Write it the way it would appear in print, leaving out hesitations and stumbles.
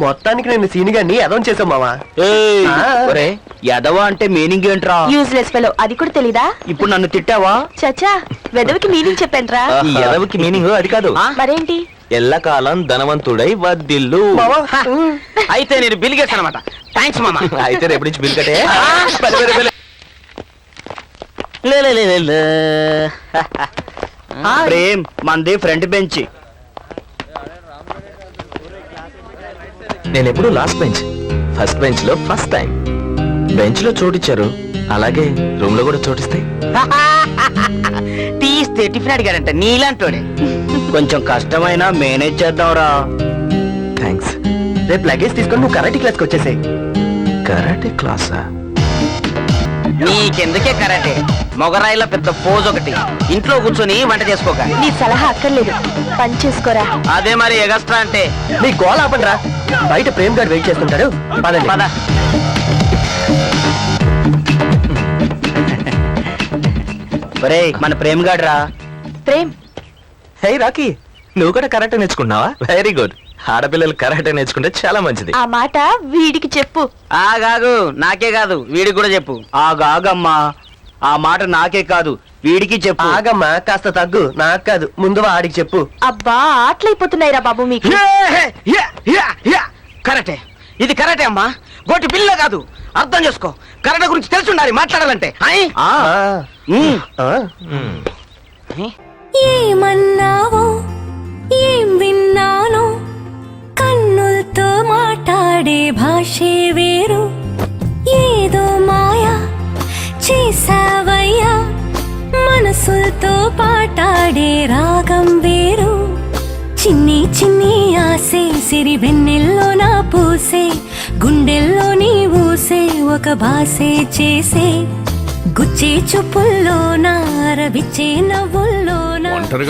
మొత్తానికి నేను సీనిగాన్ని ఎదవం చేసాం మావా. ఎదవా అంటే మీనింగ్ ఏంట్రా? యూజ్లెస్ ఫెలో, అది కూడా తెలీదా? ఇప్పుడు నన్ను తిట్టావా? చచ్చా, వెదవికి మీనింగ్ చెప్పండ్రా. ఈ ఎదవకి మీనింగ్ అది కాదు. మరేంటి? ఎల్లకాలం ధనవంతుడై వద్దిల్లు. అయితే నేను బిల్ గేట్స్ అనమాట. థ్యాంక్స్ మామ. అయితే రేపు నుంచి బిల్ కట్టే. ప్రేమ్ మంది ఫ్రంట్ బెంచ్. నేను ఎప్పుడు లాస్ట్ బెంచ్, ఫస్ట్ బెంచ్ లో ఫస్ట్ టైం. బెంచ్ లో చోటిచ్చారు, అలాగే రూమ్ లో కూడా చోటిస్తాయి. తీస్తే టిఫిన్ అడిగాడంట నీలాంటోడే. కొంచెం కష్టమైనా మేనేజ్ చేద్దాంరా. థ్యాంక్స్. రేపు లగేజ్ తీసుకొని నువ్వు కరాటే క్లాస్కి వచ్చేసాయి. కరాటే క్లాసా? నీకెందుకే కరాటే? మొగరాయిలో పెద్ద పోజ్ ఒకటి, ఇంట్లో కూర్చొని వంట చేసుకోక. నీ సలహా అక్కర్లేదు, పని చేసుకోరా. అదే మరి ఎగస్ట్రా అంటే. నీ గోల్ ఆపండిరా, బయట ప్రేమ్ గారు వెయిట్ చేస్తుంటాడు. పదండి. పద. ఒరేయ్, మన ప్రేమ్ గాడ్రా. ప్రేమ్, హే రాకీ, నువ్వు కూడా కరాటే నేర్చుకున్నావా? Very good. ఆడపిల్లలు కరాటే నేర్చుకుంటే చాలా మంచిది. ఆ మాట వీడికి చెప్పు. ఆగాగు, నాకే కాదు వీడికి కూడా చెప్పు. ఆగాగమ్మా, ఆ మాట నాకే కాదు వీడికి చెప్పు. ఆగమ్మా, కాస్త తగ్గు. నాకు కాదు, ముందు ఆడికి చెప్పు. అబ్బా, ఆటలైపోతున్నాయిరా బాబు మీకు. కరాటే, ఇది కరాటే అమ్మా, గోటి పిల్ల కాదు. అర్థం చేసుకో, కరాటే గురించి తెలిసి ఉండాలి మాట్లాడాలంటే. ఏమన్నావో ఏం విన్నానో, కన్నులతో మాట్లాడే భాషే వేరు. ఏదో మాయా చేసావయ్యా, మనసులతో పాటాడే రాగం వేరు. చిన్ని చిన్ని ఆసే సిరి వెన్నెల్లో నా పూసే, గుండెల్లో నీ ఊసే ఒక భాసే చేసే. గుచ్చే చూపుల్లోనా, రవిచ్చే నవ్వుల్లోనా.